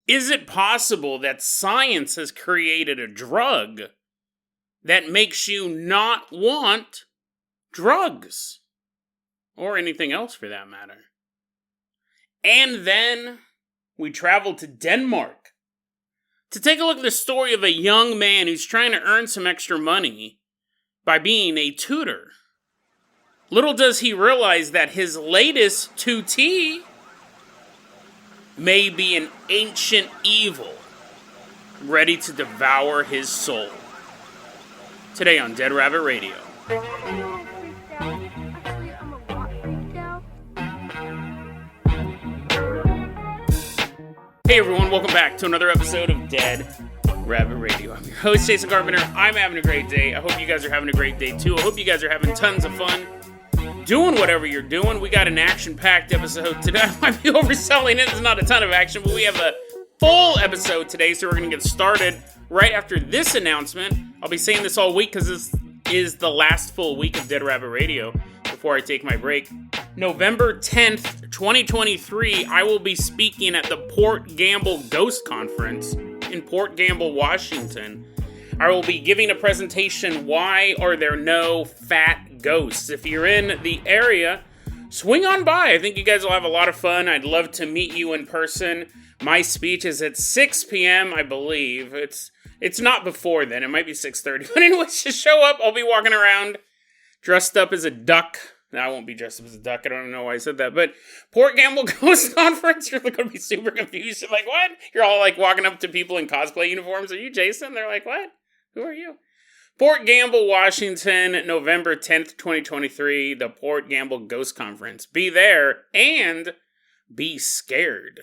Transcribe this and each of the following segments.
Is it possible that science has created a drug that makes you not want drugs? Or anything else for that matter. And then we travel to Denmark to take a look at the story of a young man who's trying to earn some extra money by being a tutor. Little does he realize that his latest tutee may be an ancient evil ready to devour his soul. Today on Dead Rabbit Radio. Hey everyone, welcome back to another episode of Dead Rabbit Radio. I'm your host, Jason Carpenter. I'm having a great day. I hope you guys are having a great day too. I hope you guys are having tons of fun doing whatever you're doing. We got an action-packed episode today. I might be overselling it. There's not a ton of action, but we have a full episode today, so we're going to get started right after this announcement. I'll be saying this all week because this is the last full week of Dead Rabbit Radio before I take my break. November 10th, 2023, I will be speaking at the Port Gamble Ghost Conference in Port Gamble, Washington. I will be giving a presentation, Why Are There No Fat Ghosts? If you're in the area, swing on by. I think you guys will have a lot of fun. I'd love to meet you in person. My speech is at 6 p.m., I believe. It's not before then. It might be 6:30. But anyways, just show up. I'll be walking around dressed up as a duck. No, I won't be dressed up as a duck. I don't know why I said that. But Port Gamble Ghost Conference, you're going to be super confused. You're like, what? You're all like walking up to people in cosplay uniforms. Are you Jason? They're like, what? Who are you? Port Gamble, Washington, November 10th, 2023, the Port Gamble Ghost Conference. Be there and be scared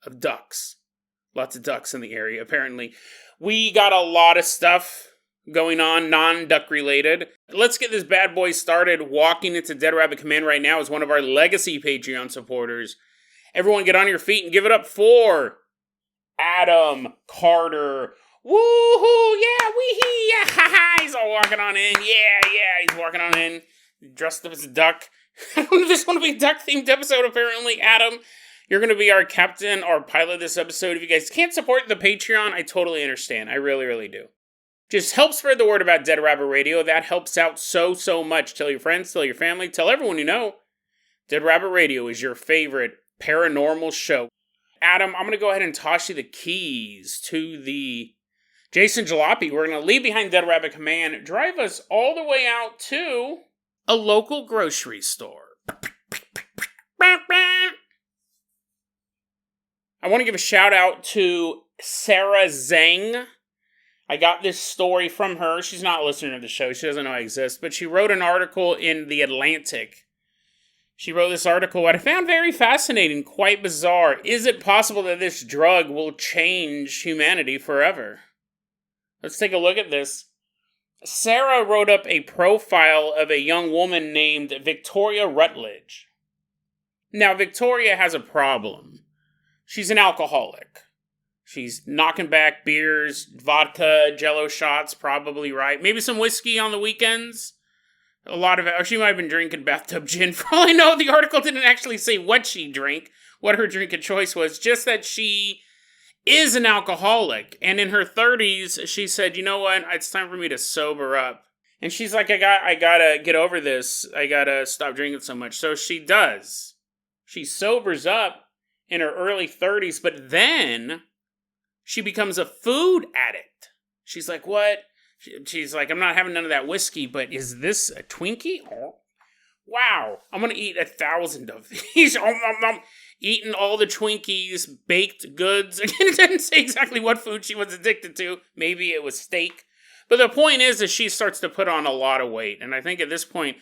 of ducks. Lots of ducks in the area, apparently. We got a lot of stuff going on, non-duck related. Let's get this bad boy started. Walking into Dead Rabbit Command right now is one of our legacy Patreon supporters. Everyone get on your feet and give it up for Adam Carter. Woohoo! Yeah, wee-hee! Yeah, ha-ha! He's all walking on in. Yeah, he's walking on in. Dressed up as a duck. I don't know if this is going to be a duck-themed episode, apparently. Adam, you're going to be our captain, our pilot this episode. If you guys can't support the Patreon, I totally understand. I really, really do. Just help spread the word about Dead Rabbit Radio. That helps out so much. Tell your friends, tell your family, tell everyone you know. Dead Rabbit Radio is your favorite paranormal show. Adam, I'm going to go ahead and toss you the keys to the Jason Jalopy. We're going to leave behind Dead Rabbit Command, drive us all the way out to a local grocery store. I want to give a shout out to Sarah Zhang. I got this story from her. She's not listening to the show. She doesn't know I exist. But she wrote an article in The Atlantic. She wrote this article, what I found very fascinating, quite bizarre. Is it possible that this drug will change humanity forever? Let's take a look at this. Sarah wrote up a profile of a young woman named Victoria Rutledge. Now, Victoria has a problem. She's an alcoholic. She's knocking back beers, vodka, Jell-O shots, probably, right? Maybe some whiskey on the weekends. A lot of it. Or she might have been drinking bathtub gin. For all I know, the article didn't actually say what she drank, what her drink of choice was, just that she is an alcoholic. And in her 30s, she said, you know what? It's time for me to sober up. And she's like, I gotta get over this. I gotta stop drinking so much. So she does. She sobers up in her early 30s, but then she becomes a food addict. She's like, what? She's like, I'm not having none of that whiskey, but is this a Twinkie? Oh, wow, I'm going to eat 1,000 of these. Eating all the Twinkies, baked goods. Again, it didn't say exactly what food she was addicted to. Maybe it was steak. But the point is that she starts to put on a lot of weight. And I think at this point,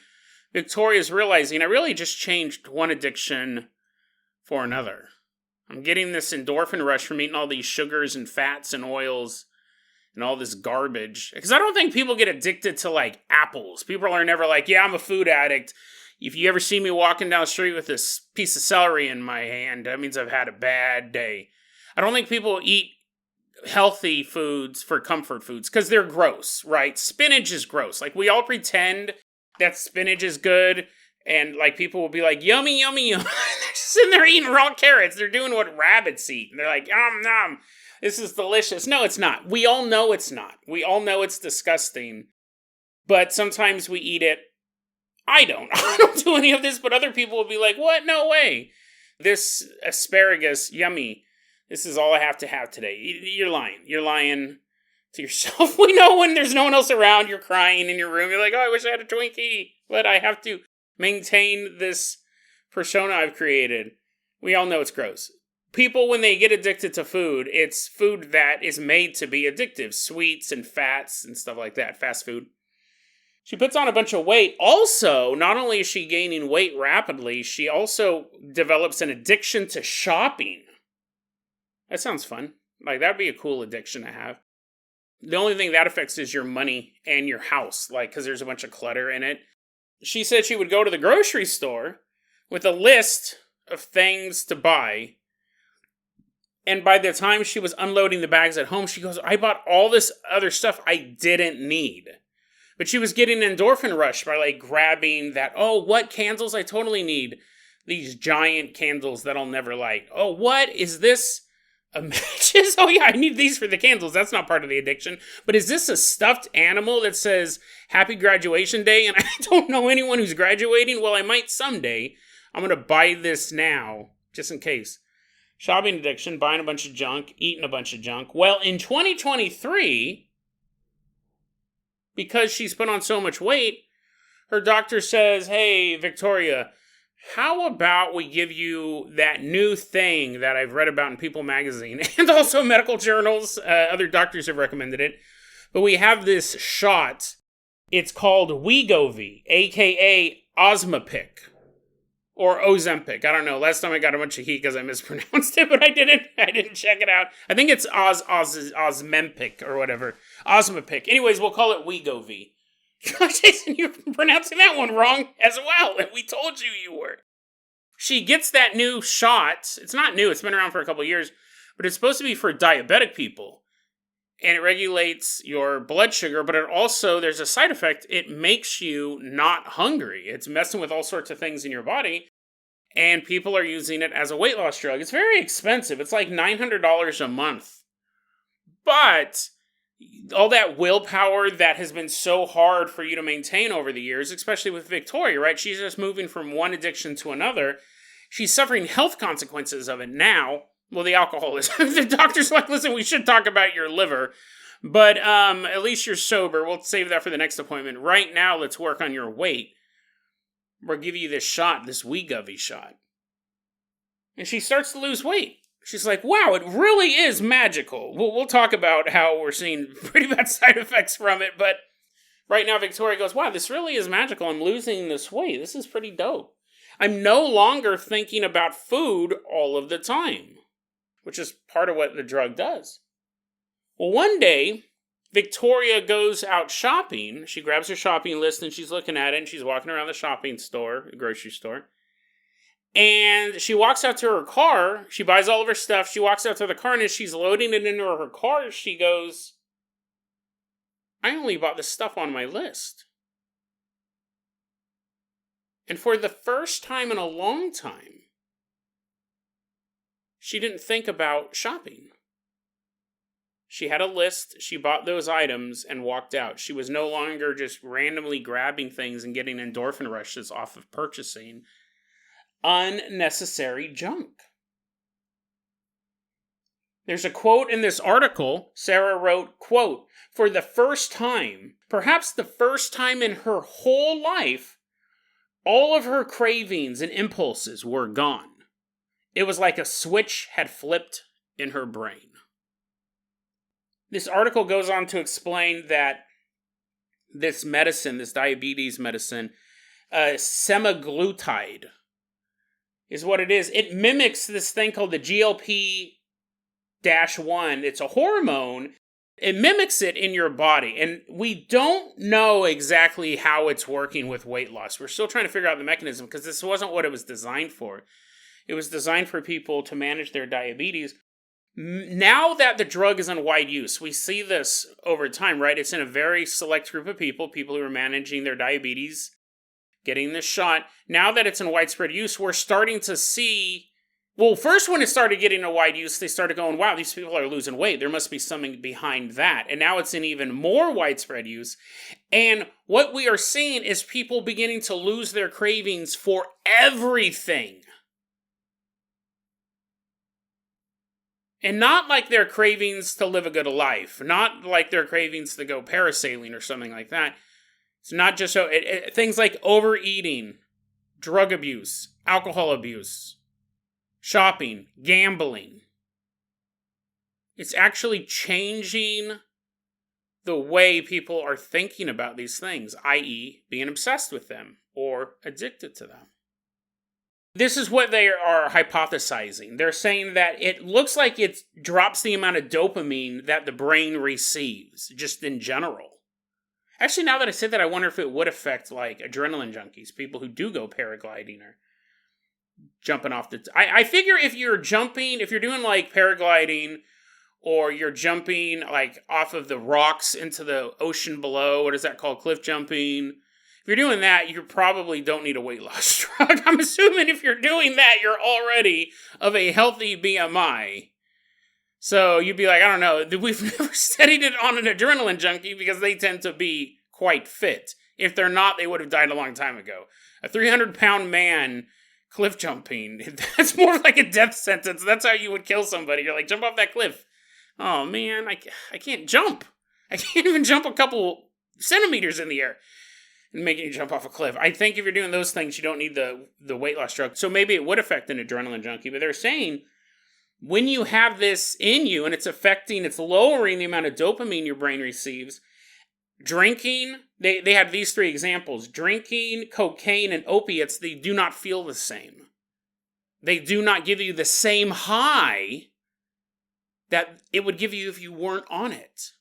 Victoria's realizing I really just changed one addiction for another. I'm getting this endorphin rush from eating all these sugars and fats and oils and all this garbage. Because I don't think people get addicted to, like, apples. People are never like, yeah, I'm a food addict. If you ever see me walking down the street with this piece of celery in my hand, that means I've had a bad day. I don't think people eat healthy foods for comfort foods because they're gross, right? Spinach is gross. Like, we all pretend that spinach is good. And, like, people will be like, yummy, yummy, yum. They're just sitting there eating raw carrots. They're doing what rabbits eat. And they're like, yum, yum. This is delicious. No, it's not. We all know it's not. We all know it's disgusting. But sometimes we eat it. I don't. I don't do any of this, but other people will be like, what? No way. This asparagus, yummy. This is all I have to have today. You're lying. You're lying to yourself. We know when there's no one else around, you're crying in your room. You're like, oh, I wish I had a Twinkie, but I have to maintain this persona I've created. We all know it's gross. People, when they get addicted to food, it's food that is made to be addictive. Sweets and fats and stuff like that. Fast food. She puts on a bunch of weight. Also, not only is she gaining weight rapidly, she also develops an addiction to shopping. That sounds fun. Like, that'd be a cool addiction to have. The only thing that affects is your money and your house, like, because there's a bunch of clutter in it. She said she would go to the grocery store with a list of things to buy. And by the time she was unloading the bags at home, she goes, I bought all this other stuff I didn't need. But she was getting an endorphin rush by, like, grabbing that, oh, what candles? I totally need these giant candles that I'll never light. Oh, what is this? Matches? Oh, yeah, I need these for the candles. That's not part of the addiction. But is this a stuffed animal that says, Happy Graduation Day? And I don't know anyone who's graduating. Well, I might someday. I'm going to buy this now, just in case. Shopping addiction, buying a bunch of junk, eating a bunch of junk. Well, in 2023... because she's put on so much weight, her doctor says, hey, Victoria, how about we give you that new thing that I've read about in People magazine and also medical journals. Other doctors have recommended it. But we have this shot. It's called Wegovy, a.k.a. Osmopic. Or Ozempic. I don't know. Last time I got a bunch of heat because I mispronounced it, but I didn't check it out. I think it's Osmempic or whatever. Osmopic. Anyways, we'll call it Wegovy. Jason, you're pronouncing that one wrong as well. And we told you were. She gets that new shot. It's not new. It's been around for a couple of years. But it's supposed to be for diabetic people. And it regulates your blood sugar. But it also, there's a side effect. It makes you not hungry. It's messing with all sorts of things in your body. And people are using it as a weight loss drug. It's very expensive. It's like $900 a month. But all that willpower that has been so hard for you to maintain over the years, especially with Victoria, right? She's just moving from one addiction to another. She's suffering health consequences of it now. Well, the alcohol is. The doctor's like, listen, we should talk about your liver. But at least you're sober. We'll save that for the next appointment. Right now, let's work on your weight. We'll give you this shot, this Wegovy shot. And she starts to lose weight. She's like, wow, it really is magical. We'll talk about how we're seeing pretty bad side effects from it, but right now Victoria goes, wow, this really is magical. I'm losing this weight. This is pretty dope. I'm no longer thinking about food all of the time, which is part of what the drug does. Well, one day, Victoria goes out shopping. She grabs her shopping list and she's looking at it and she's walking around the shopping store, the grocery store. And she walks out to her car. She buys all of her stuff. She walks out to the car, and as she's loading it into her car, she goes, I only bought the stuff on my list. And for the first time in a long time, she didn't think about shopping. She had a list, she bought those items, and walked out. She was no longer just randomly grabbing things and getting endorphin rushes off of purchasing unnecessary junk. There's a quote in this article. Sarah wrote, quote, for the first time, perhaps the first time in her whole life, all of her cravings and impulses were gone. It was like a switch had flipped in her brain. This article goes on to explain that this medicine, this diabetes medicine, semaglutide, is what it is. It mimics this thing called the GLP-1. It's a hormone. It mimics it in your body. And we don't know exactly how it's working with weight loss. We're still trying to figure out the mechanism because this wasn't what it was designed for. It was designed for people to manage their diabetes. Now that the drug is in wide use, we see this over time, right? It's in a very select group of people who are managing their diabetes getting this shot. Now that it's in widespread use, we're starting to see... Well, first when it started getting a wide use, they started going, wow, these people are losing weight. There must be something behind that. And now it's in even more widespread use. And what we are seeing is people beginning to lose their cravings for everything. And not like their cravings to live a good life. Not like their cravings to go parasailing or something like that. It's not just so... things like overeating, drug abuse, alcohol abuse, shopping, gambling. It's actually changing the way people are thinking about these things, i.e. being obsessed with them or addicted to them. This is what they are hypothesizing. They're saying that it looks like it drops the amount of dopamine that the brain receives, just in general. Actually, now that I said that, I wonder if it would affect, like, adrenaline junkies, people who do go paragliding or jumping off the... I figure if you're doing, like, paragliding, or you're jumping, like, off of the rocks into the ocean below, what is that called, cliff jumping... If you're doing that, you probably don't need a weight loss drug. I'm assuming if you're doing that, you're already of a healthy BMI. So you'd be like, I don't know, we've never studied it on an adrenaline junkie because they tend to be quite fit. If they're not, they would have died a long time ago. A 300-pound man cliff jumping, that's more like a death sentence. That's how you would kill somebody. You're like, jump off that cliff. Oh man, I can't jump. I can't even jump a couple centimeters in the air. And making you jump off a cliff. I think if you're doing those things, you don't need the weight loss drug. So maybe it would affect an adrenaline junkie. But they're saying when you have this in you and it's lowering the amount of dopamine your brain receives, drinking, they had these three examples. Drinking, cocaine, and opiates, they do not feel the same. They do not give you the same high that it would give you if you weren't on it.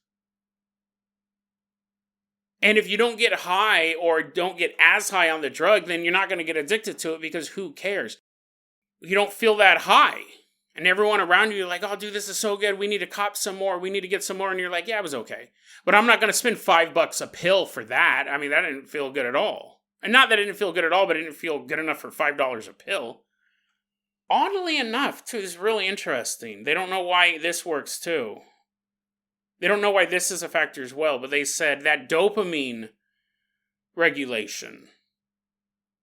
And if you don't get high or don't get as high on the drug, then you're not going to get addicted to it because who cares? You don't feel that high. And everyone around you are like, oh, dude, this is so good. We need to cop some more. We need to get some more. And you're like, yeah, it was okay. But I'm not going to spend $5 a pill for that. I mean, that didn't feel good at all. And not that it didn't feel good at all, but it didn't feel good enough for $5 a pill. Oddly enough, too, this is really interesting. They don't know why this works, too. They don't know why this is a factor as well, but they said that dopamine regulation.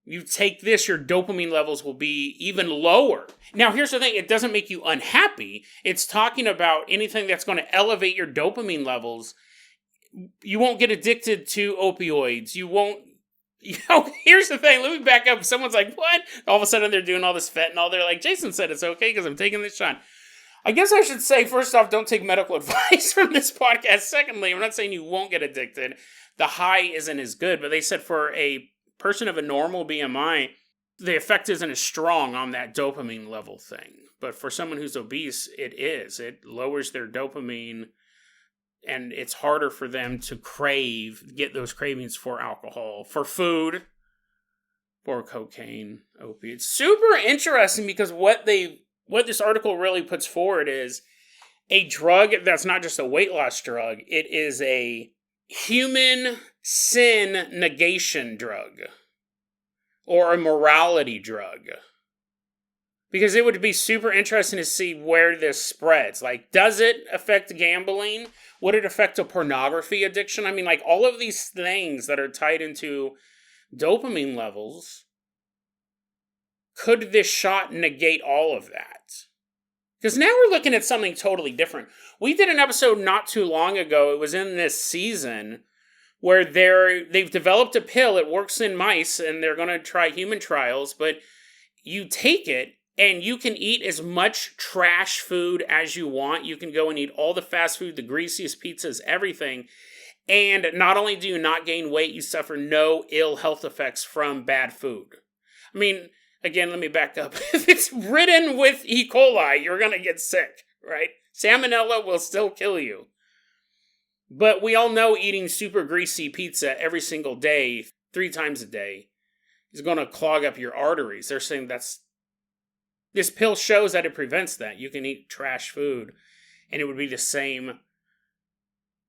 You take this, your dopamine levels will be even lower. Now, here's the thing. It doesn't make you unhappy. It's talking about anything that's going to elevate your dopamine levels. You won't get addicted to opioids. You won't... here's the thing. Let me back up. Someone's like, what? All of a sudden, they're doing all this fentanyl. They're like, Jason said it's okay because I'm taking this shot. I guess I should say, first off, don't take medical advice from this podcast. Secondly, I'm not saying you won't get addicted. The high isn't as good, but they said for a person of a normal BMI, the effect isn't as strong on that dopamine level thing. But for someone who's obese, it is. It lowers their dopamine, and it's harder for them to get those cravings for alcohol, for food, for cocaine, opiates. Super interesting because what this article really puts forward is a drug that's not just a weight loss drug. It is a human sin negation drug. Or a morality drug. Because it would be super interesting to see where this spreads. Like, does it affect gambling? Would it affect a pornography addiction? I mean, like, all of these things that are tied into dopamine levels... Could this shot negate all of that? Because now we're looking at something totally different. We did an episode not too long ago, it was in this season, where they've developed a pill, it works in mice, and they're going to try human trials, but you take it, and you can eat as much trash food as you want. You can go and eat all the fast food, the greasiest pizzas, everything. And not only do you not gain weight, you suffer no ill health effects from bad food. I mean... Again, let me back up. If it's ridden with E. coli, you're going to get sick, right? Salmonella will still kill you. But we all know eating super greasy pizza every single day, 3 times a day, is going to clog up your arteries. They're saying this pill shows that it prevents that. You can eat trash food, and it would be the same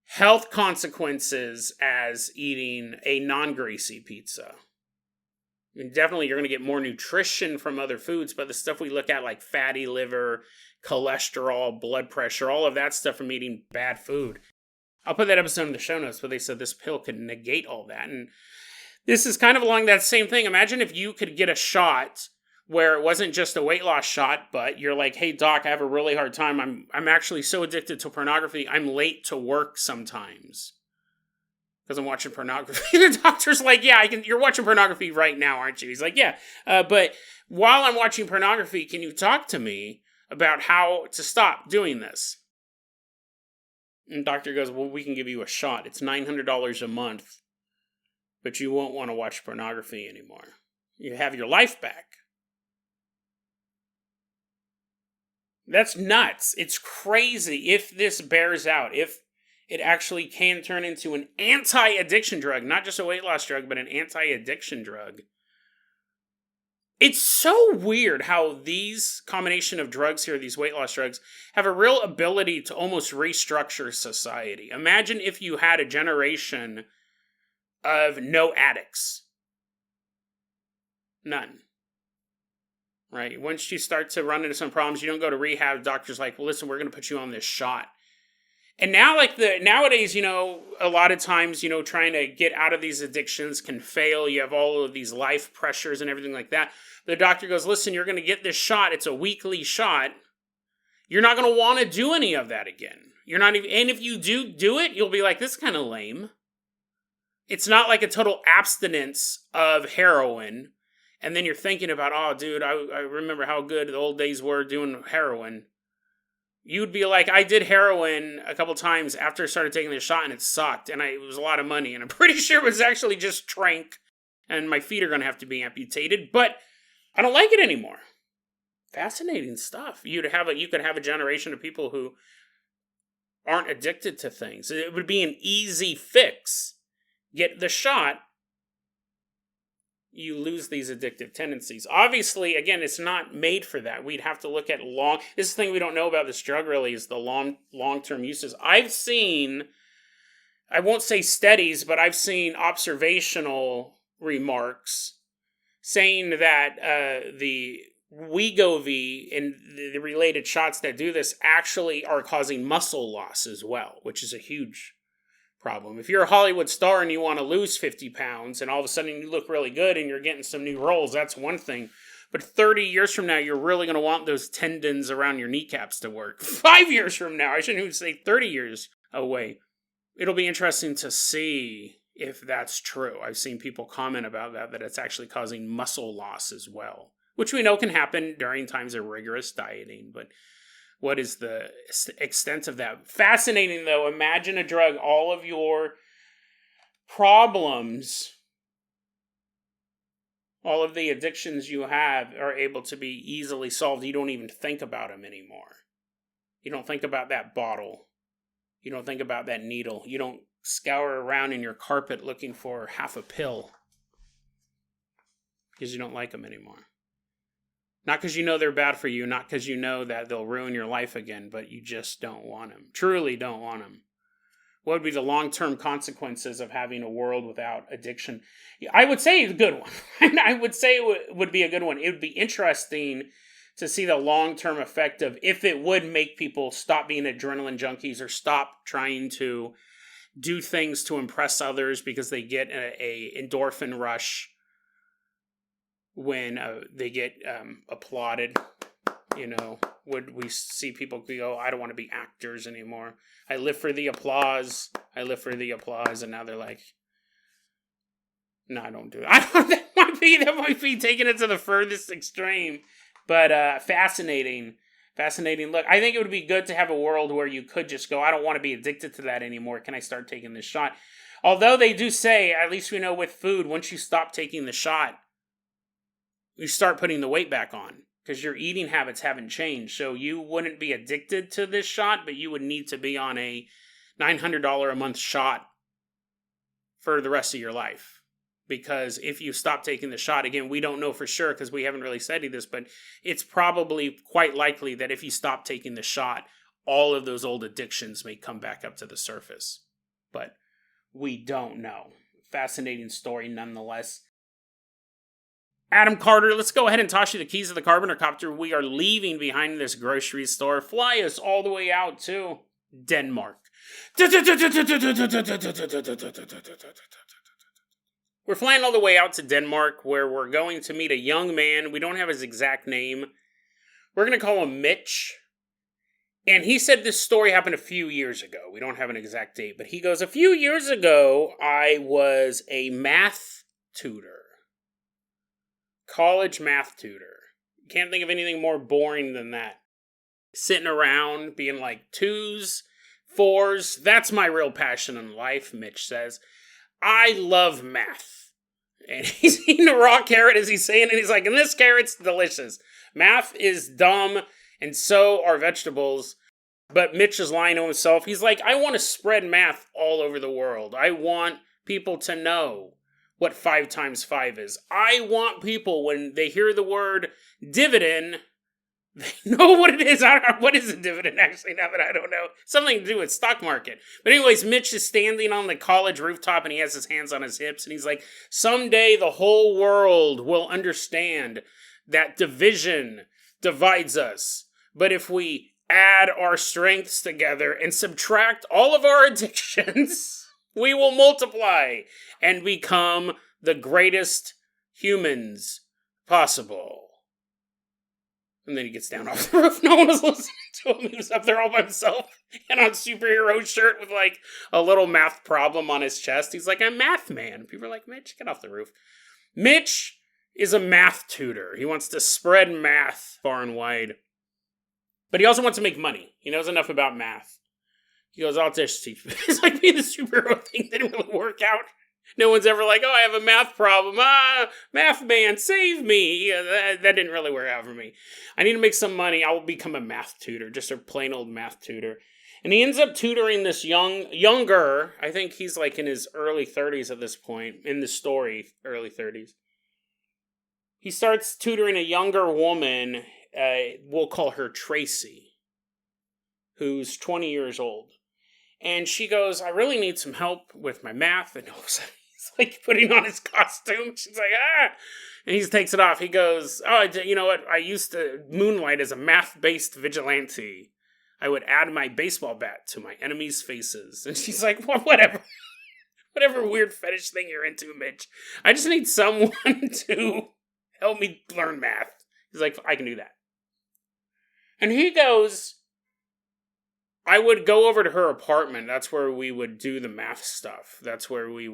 health consequences as eating a non-greasy pizza. And definitely you're going to get more nutrition from other foods, but the stuff we look at like fatty liver, cholesterol, blood pressure, all of that stuff from eating bad food. I'll put that episode in the show notes, but they said this pill could negate all that. And this is kind of along that same thing. Imagine if you could get a shot where it wasn't just a weight loss shot, but you're like, hey, doc, I have a really hard time. I'm actually so addicted to pornography, I'm late to work sometimes because I'm watching pornography. The doctor's like, yeah, you're watching pornography right now, aren't you? He's like, yeah. But while I'm watching pornography, can you talk to me about how to stop doing this? And the doctor goes, well, we can give you a shot. It's $900 a month, but you won't want to watch pornography anymore. You have your life back. That's nuts. It's crazy if this bears out, if it actually can turn into an anti-addiction drug, not just a weight loss drug, but an anti-addiction drug. It's so weird how these combination of drugs here, these weight loss drugs, have a real ability to almost restructure society. Imagine if you had a generation of no addicts. None. Right? Once you start to run into some problems, you don't go to rehab, the doctor's like, well, listen, we're going to put you on this shot. And now, nowadays, a lot of times, trying to get out of these addictions can fail. You have all of these life pressures and everything like that. The doctor goes, listen, you're going to get this shot. It's a weekly shot. You're not going to want to do any of that again. You're not even, and if you do it, you'll be like, this is kind of lame. It's not like a total abstinence of heroin. And then you're thinking about, oh, dude, I remember how good the old days were doing heroin. You'd be like, I did heroin a couple times after I started taking the shot, and it sucked, and it was a lot of money, and I'm pretty sure it was actually just trank, and my feet are going to have to be amputated, but I don't like it anymore. Fascinating stuff. You could have a generation of people who aren't addicted to things. It would be an easy fix. Get the shot, you lose these addictive tendencies. Obviously, again, it's not made for that. We'd have to look at this is the thing we don't know about this drug really is the long-term uses. I've seen, I won't say studies, but I've seen observational remarks saying that the Wegovy and the related shots that do this actually are causing muscle loss as well, which is a huge problem. If you're a Hollywood star and you want to lose 50 pounds and all of a sudden you look really good and you're getting some new roles, that's one thing. But 30 years from now, you're really going to want those tendons around your kneecaps to work. 5 years from now, I shouldn't even say 30 years away. It'll be interesting to see if that's true. I've seen people comment about that it's actually causing muscle loss as well, which we know can happen during times of rigorous dieting, but what is the extent of that? Fascinating, though. Imagine a drug, all of your problems, all of the addictions you have are able to be easily solved. You don't even think about them anymore. You don't think about that bottle. You don't think about that needle. You don't scour around in your carpet looking for half a pill because you don't like them anymore. Not because you know they're bad for you, not because you know that they'll ruin your life again, but you just don't want them. Truly don't want them. What would be the long-term consequences of having a world without addiction? I would say it's a good one. I would say it would be a good one. It would be interesting to see the long-term effect of if it would make people stop being adrenaline junkies or stop trying to do things to impress others because they get a endorphin rush when they get applauded. Would we see people go, I don't want to be actors anymore. I live for the applause. And now they're like, no, I don't do it. That might be taking it to the furthest extreme. But fascinating. Look, I think it would be good to have a world where you could just go, I don't want to be addicted to that anymore. Can I start taking this shot? Although they do say, at least we know with food, once you stop taking the shot, you start putting the weight back on because your eating habits haven't changed. So you wouldn't be addicted to this shot, but you would need to be on a $900 a month shot for the rest of your life. Because if you stop taking the shot, again, we don't know for sure because we haven't really studied this, but it's probably quite likely that if you stop taking the shot, all of those old addictions may come back up to the surface. But we don't know. Fascinating story nonetheless. Adam Carter, let's go ahead and toss you the keys of the Carpenter copter. We are leaving behind this grocery store. Fly us all the way out to Denmark. We're flying all the way out to Denmark, where we're going to meet a young man. We don't have his exact name. We're going to call him Mitch. And he said this story happened a few years ago. We don't have an exact date, but he goes, a few years ago, I was a math tutor. College math tutor. Can't think of anything more boring than that. Sitting around, being like 2s, 4s. That's my real passion in life, Mitch says. I love math. And he's eating a raw carrot as he's saying it. He's like, and this carrot's delicious. Math is dumb, and so are vegetables. But Mitch is lying to himself. He's like, I want to spread math all over the world. I want people to know what 5 times 5 is. I want people, when they hear the word dividend, they know what it is. I don't know. What is a dividend, actually, now that I don't know? Something to do with stock market. But anyways, Mitch is standing on the college rooftop, and he has his hands on his hips, and he's like, someday the whole world will understand that division divides us. But if we add our strengths together and subtract all of our addictions, we will multiply and become the greatest humans possible. And then he gets down off the roof. No one was listening to him. He was up there all by himself and on a superhero shirt with like a little math problem on his chest. He's like, a math man. People are like, Mitch, get off the roof. Mitch is a math tutor. He wants to spread math far and wide. But he also wants to make money. He knows enough about math. He goes, I'll just teach you. It's like being the superhero thing didn't really work out. No one's ever like, oh, I have a math problem. Math man, save me. Yeah, that didn't really work out for me. I need to make some money. I will become a math tutor, just a plain old math tutor. And he ends up tutoring this younger, I think he's like in his early 30s at this point, in the story, early 30s. He starts tutoring a younger woman, we'll call her Tracy, who's 20 years old. And she goes, I really need some help with my math. And all of a sudden, he's like putting on his costume. She's like, ah. And he takes it off. He goes, oh, you know what? I used to moonlight as a math-based vigilante. I would add my baseball bat to my enemies' faces. And she's like, well, whatever. Whatever weird fetish thing you're into, Mitch. I just need someone to help me learn math. He's like, I can do that. And he goes, I would go over to her apartment. That's where we would do the math stuff. That's where I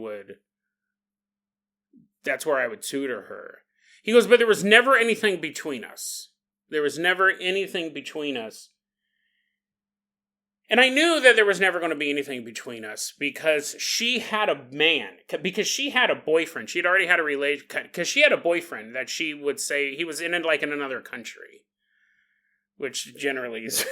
would tutor her. He goes, but there was never anything between us. There was never anything between us. And I knew that there was never going to be anything between us because she had a man, because she had a boyfriend. She'd already had a relation, because she had a boyfriend that she would say he was in another country, which generally is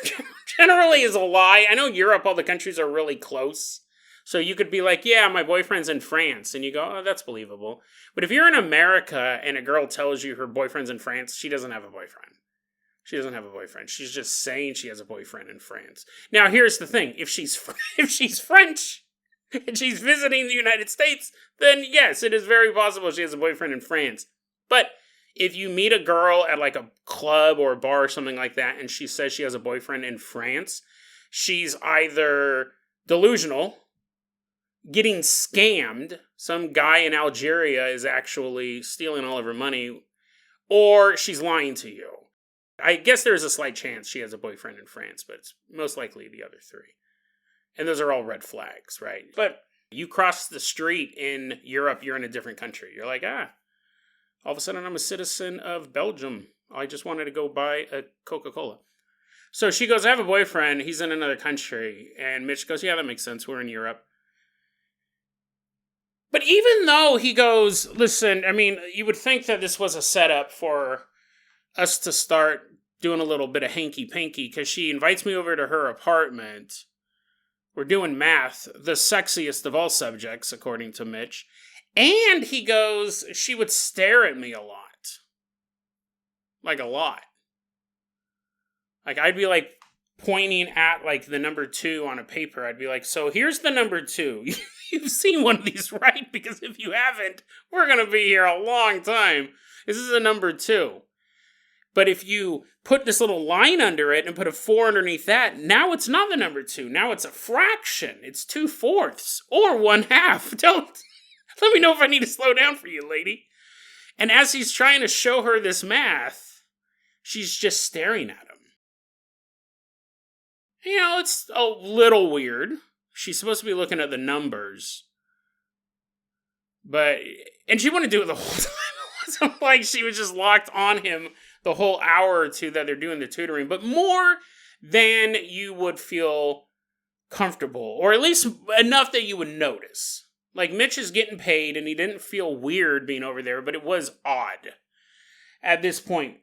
a lie. I know Europe, all the countries are really close. So you could be like, yeah, my boyfriend's in France. And you go, oh, that's believable. But if you're in America and a girl tells you her boyfriend's in France, she doesn't have a boyfriend. She doesn't have a boyfriend. She's just saying she has a boyfriend in France. Now, here's the thing. If she's French and she's visiting the United States, then yes, it is very possible she has a boyfriend in France. But if you meet a girl at like a club or a bar or something like that and she says she has a boyfriend in France, she's either delusional, getting scammed, some guy in Algeria is actually stealing all of her money, or she's lying to you. I guess there's a slight chance she has a boyfriend in France, but it's most likely the other three. And those are all red flags, right? But you cross the street in Europe, you're in a different country. You're like, all of a sudden I'm a citizen of Belgium. I just wanted to go buy a Coca-Cola. So she goes, I have a boyfriend. He's in another country. And Mitch goes, yeah, that makes sense. We're in Europe. But even though he goes, listen, I mean, you would think that this was a setup for us to start doing a little bit of hanky-panky, because she invites me over to her apartment. We're doing math, the sexiest of all subjects, according to Mitch. And he goes, she would stare at me a lot. Like a lot. Like I'd be like pointing at like the number 2 on a paper. I'd be like, so here's the number 2. You've seen one of these, right? Because if you haven't, we're going to be here a long time. This is a number 2. But if you put this little line under it and put a 4 underneath that, now it's not the number 2. Now it's a fraction. It's 2/4 or 1/2. Let me know if I need to slow down for you, lady. And as he's trying to show her this math, she's just staring at him. You know, it's a little weird. She's supposed to be looking at the numbers. And she wouldn't do it the whole time. It wasn't like she was just locked on him the whole hour or two that they're doing the tutoring, but more than you would feel comfortable, or at least enough that you would notice. Like, Mitch is getting paid, and he didn't feel weird being over there, but it was odd at this point.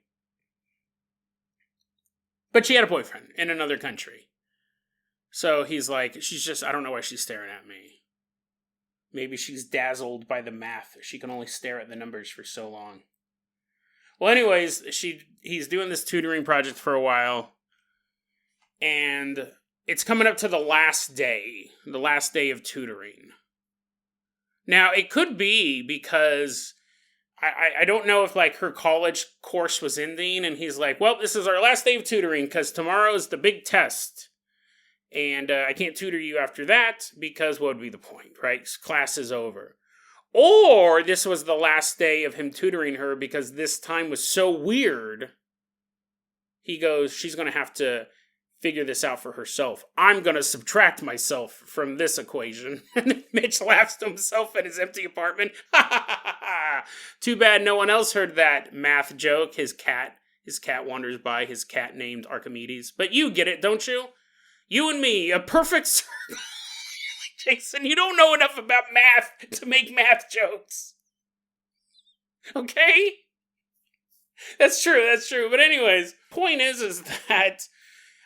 But she had a boyfriend in another country. So he's like, I don't know why she's staring at me. Maybe she's dazzled by the math. She can only stare at the numbers for so long. Well, anyways, he's doing this tutoring project for a while. And it's coming up to the last day of tutoring. Now, it could be because I don't know if, like, her college course was ending, and he's like, well, this is our last day of tutoring because tomorrow's the big test. And I can't tutor you after that because what would be the point, right? Class is over. Or this was the last day of him tutoring her because this time was so weird. He goes, she's going to have to figure this out for herself. I'm going to subtract myself from this equation. And Mitch laughs to himself in his empty apartment. Too bad no one else heard that math joke. His cat wanders by, his cat named Archimedes. But you get it, don't you? You and me, a perfect circle. Jason, you don't know enough about math to make math jokes. Okay? That's true. But anyways, point is that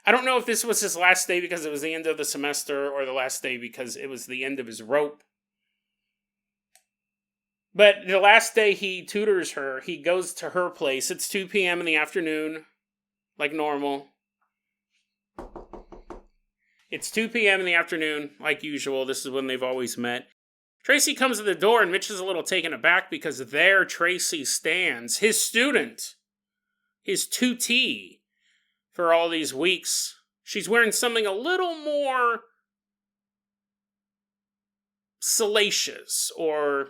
I don't know if this was his last day because it was the end of the semester or the last day because it was the end of his rope. But the last day he tutors her, he goes to her place. It's 2 p.m. in the afternoon, like normal. It's 2 p.m. in the afternoon, like usual. This is when they've always met. Tracy comes to the door, and Mitch is a little taken aback because there Tracy stands, his student, his tutee for all these weeks. She's wearing something a little more salacious or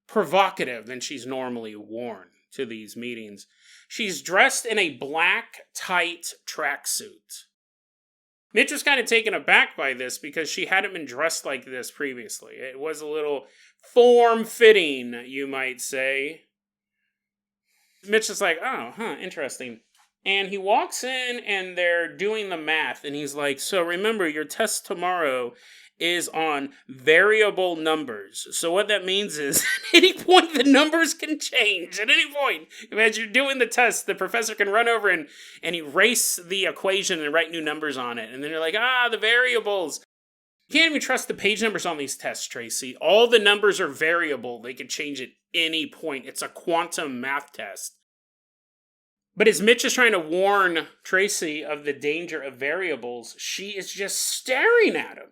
provocative than she's normally worn to these meetings. She's dressed in a black, tight tracksuit. Mitch was kind of taken aback by this because she hadn't been dressed like this previously. It was a little form-fitting, you might say. Mitch is like, oh, interesting. And he walks in and they're doing the math. And he's like, so remember, your test tomorrow is on variable numbers. So what that means is at any point the numbers can change. At any point, as you're doing the test, the professor can run over and erase the equation and write new numbers on it. And then you're like, the variables. You can't even trust the page numbers on these tests, Tracy. All the numbers are variable. They can change at any point. It's a quantum math test. But as Mitch is trying to warn Tracy of the danger of variables, she is just staring at him.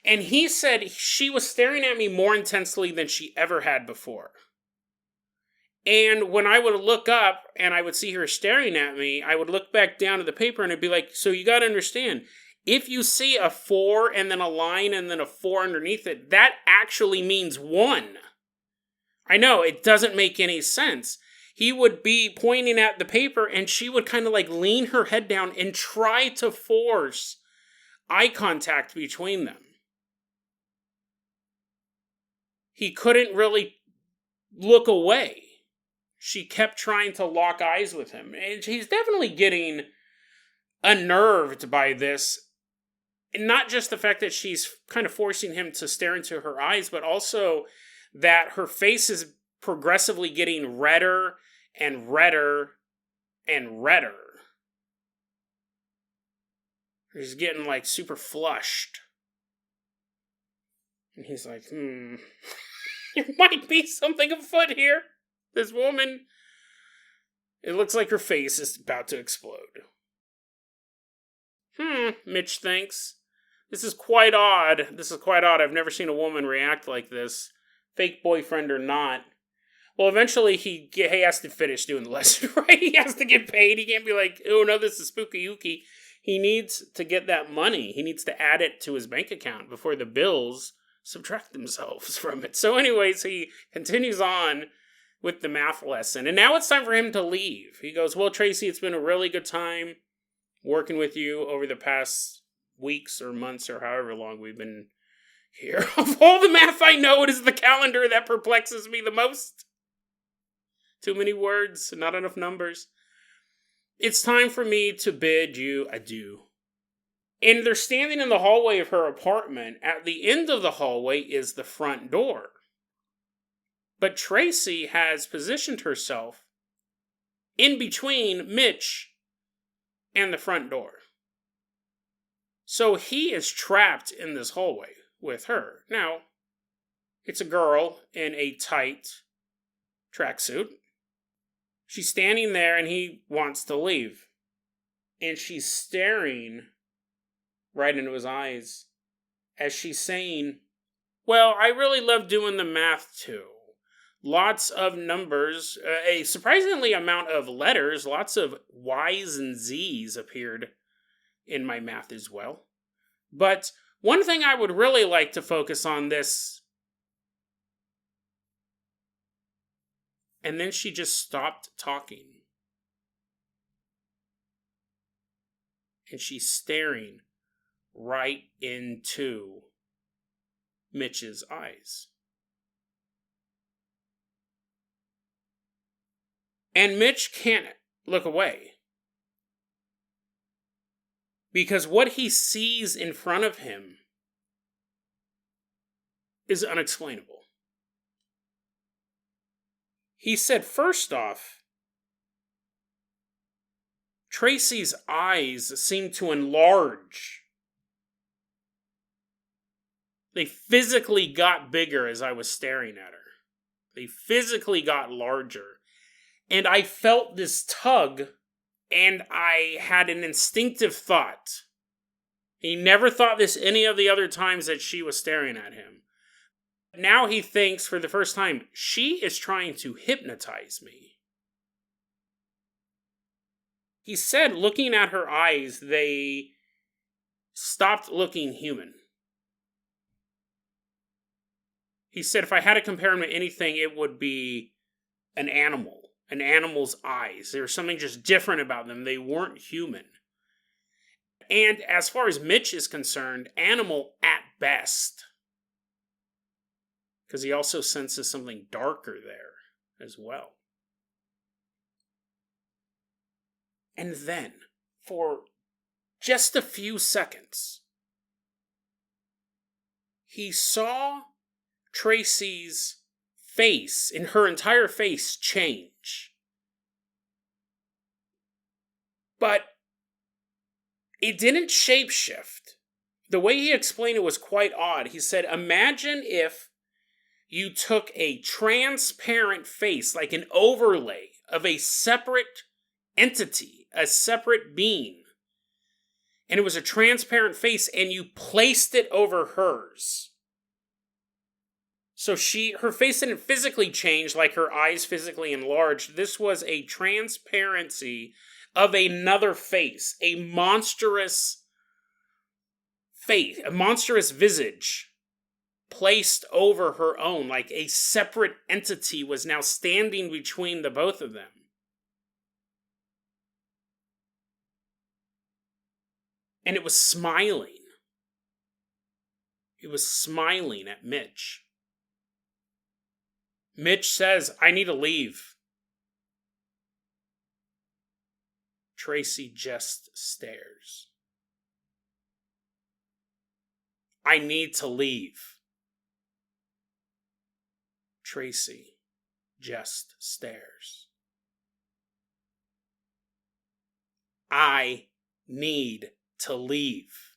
And he said she was staring at me more intensely than she ever had before. And when I would look up and I would see her staring at me, I would look back down at the paper and it'd be like, so you got to understand, if you see a 4 and then a line and then a 4 underneath it, that actually means 1. I know, it doesn't make any sense. He would be pointing at the paper and she would kind of like lean her head down and try to force eye contact between them. He couldn't really look away. She kept trying to lock eyes with him. And he's definitely getting unnerved by this. And not just the fact that she's kind of forcing him to stare into her eyes, but also that her face is progressively getting redder and redder and redder. He's getting, like, super flushed. And he's like, there might be something afoot here. This woman, it looks like her face is about to explode. Mitch thinks. This is quite odd. I've never seen a woman react like this. Fake boyfriend or not. Well, eventually he has to finish doing the lesson, right? He has to get paid. He can't be like, oh no, this is spooky ooky. He needs to get that money. He needs to add it to his bank account before the bills subtract themselves from it. So anyways, he continues on with the math lesson. And now it's time for him to leave. He goes, well, Tracy, it's been a really good time working with you over the past weeks or months or however long we've been here. Of all the math I know, it is the calendar that perplexes me the most. Too many words, not enough numbers. It's time for me to bid you adieu. And they're standing in the hallway of her apartment. At the end of the hallway is the front door. But Tracy has positioned herself in between Mitch and the front door. So he is trapped in this hallway with her. Now, it's a girl in a tight tracksuit. She's standing there and he wants to leave. And she's staring right into his eyes as she's saying, well, I really love doing the math too. Lots of numbers, a surprisingly amount of letters, lots of Y's and Z's appeared in my math as well. But one thing I would really like to focus on this. And then she just stopped talking. And she's staring right into Mitch's eyes. And Mitch can't look away. Because what he sees in front of him is unexplainable. He said, first off, Tracy's eyes seemed to enlarge. They physically got bigger as I was staring at her. They physically got larger. And I felt this tug, and I had an instinctive thought. He never thought this any of the other times that she was staring at him. Now he thinks for the first time, she is trying to hypnotize me. He said, looking at her eyes, they stopped looking human. He said, if I had to compare him to anything, it would be an animal. An animal's eyes. There was something just different about them. They weren't human. And as far as Mitch is concerned, animal at best. Because he also senses something darker there as well. And then, for just a few seconds, he saw Tracy's face, in her entire face, change. But it didn't shapeshift. The way he explained it was quite odd. He said, imagine if you took a transparent face, like an overlay of a separate entity, a separate being, and it was a transparent face, and you placed it over hers. So her face didn't physically change like her eyes physically enlarged. This was a transparency of another face, a monstrous face, a monstrous visage placed over her own, like a separate entity was now standing between the both of them. And it was smiling. It was smiling at Mitch. Mitch says, I need to leave. Tracy just stares. I need to leave. Tracy just stares. I need to leave.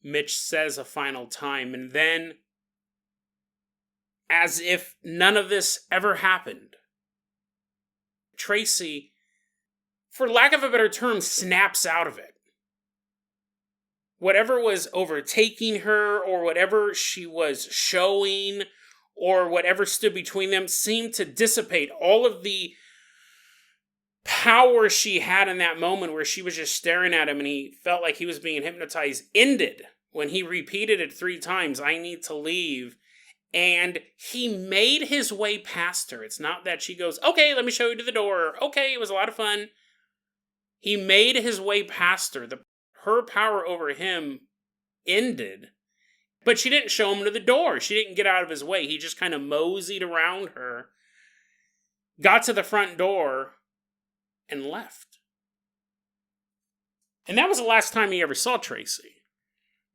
Mitch says a final time, and then, as if none of this ever happened, Tracy, for lack of a better term, snaps out of it. Whatever was overtaking her, or whatever she was showing, or whatever stood between them seemed to dissipate. All of the power she had in that moment where she was just staring at him and he felt like he was being hypnotized ended when he repeated it 3 times, "I need to leave." And he made his way past her. It's not that she goes, "Okay, let me show you to the door." Or, "Okay, it was a lot of fun." He made his way past her. Her power over him ended. But she didn't show him to the door. She didn't get out of his way. He just kind of moseyed around her, got to the front door, and left. And that was the last time he ever saw Tracy.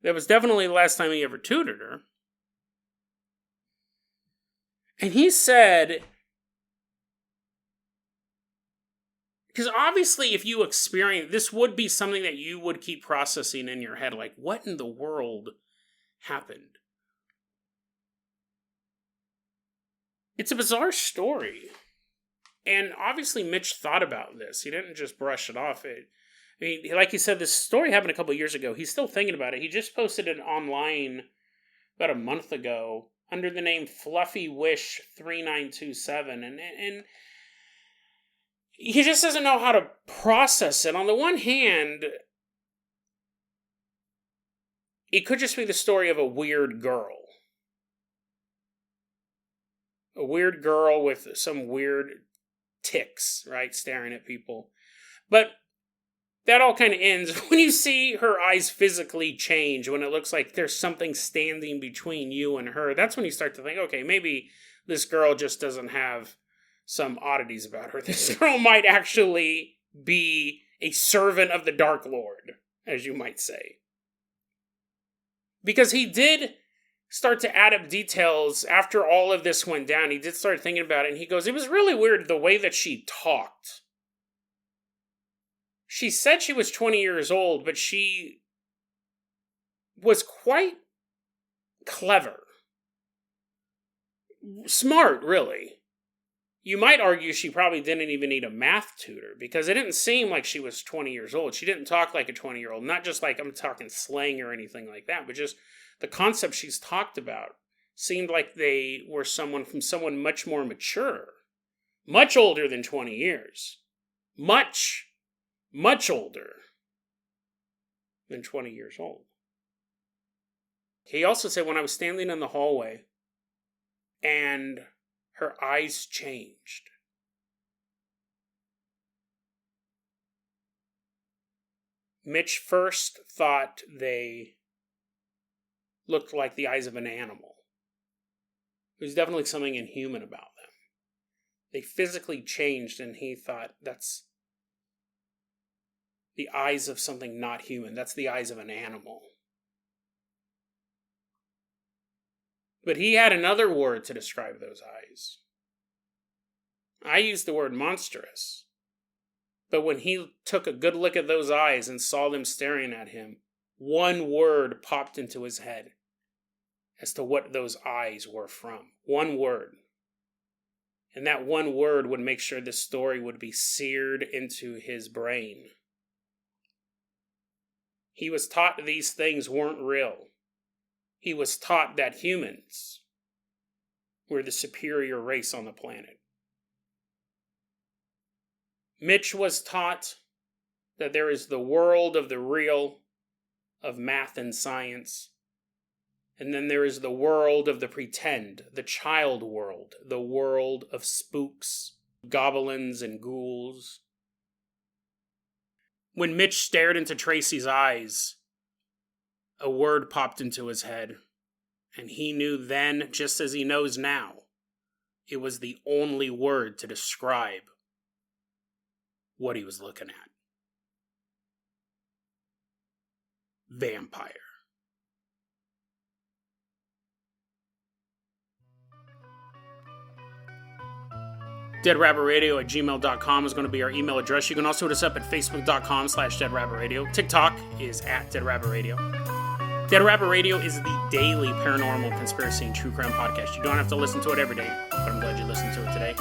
That was definitely the last time he ever tutored her. And he said, because obviously if you experience, this would be something that you would keep processing in your head, like, what in the world happened? It's a bizarre story. And obviously Mitch thought about this. He didn't just brush it off. Like he said, this story happened a couple of years ago. He's still thinking about it. He just posted it online about a month ago under the name Fluffy Wish 3927. And he just doesn't know how to process it. On the one hand, it could just be the story of a weird girl. A weird girl with some weird ticks, right? Staring at people. But that all kind of ends when you see her eyes physically change, when it looks like there's something standing between you and her. That's when you start to think, okay, maybe this girl just doesn't have some oddities about her. This girl might actually be a servant of the Dark Lord, as you might say. Because he did start to add up details after all of this went down. He did start thinking about it, and he goes, it was really weird the way that she talked. She said she was 20 years old, but she was quite clever. Smart, really. You might argue she probably didn't even need a math tutor, because it didn't seem like she was 20 years old. She didn't talk like a 20-year-old. Not just like I'm talking slang or anything like that, but just the concept she's talked about seemed like they were someone much more mature. Much older than 20 years. Much older than 20 years old. He also said, when I was standing in the hallway and her eyes changed, Mitch first thought they looked like the eyes of an animal. There's definitely something inhuman about them. They physically changed, and he thought, that's the eyes of something not human. That's the eyes of an animal. But he had another word to describe those eyes. I used the word monstrous. But when he took a good look at those eyes and saw them staring at him, one word popped into his head as to what those eyes were from. One word. And that one word would make sure this story would be seared into his brain. He was taught these things weren't real. He was taught that humans were the superior race on the planet. Mitch was taught that there is the world of the real, of math and science, and then there is the world of the pretend, the child world, the world of spooks, goblins, and ghouls. When Mitch stared into Tracy's eyes, a word popped into his head, and he knew then, just as he knows now, it was the only word to describe what he was looking at. Vampire. deadrabbitradio@gmail.com is going to be our email address. You can also hit us up at facebook.com/deadrabbitradio. TikTok is at deadrabbitradio. Dead Rabbit Radio is the daily paranormal conspiracy and true crime podcast. You don't have to listen to it every day, but I'm glad you listened to it today.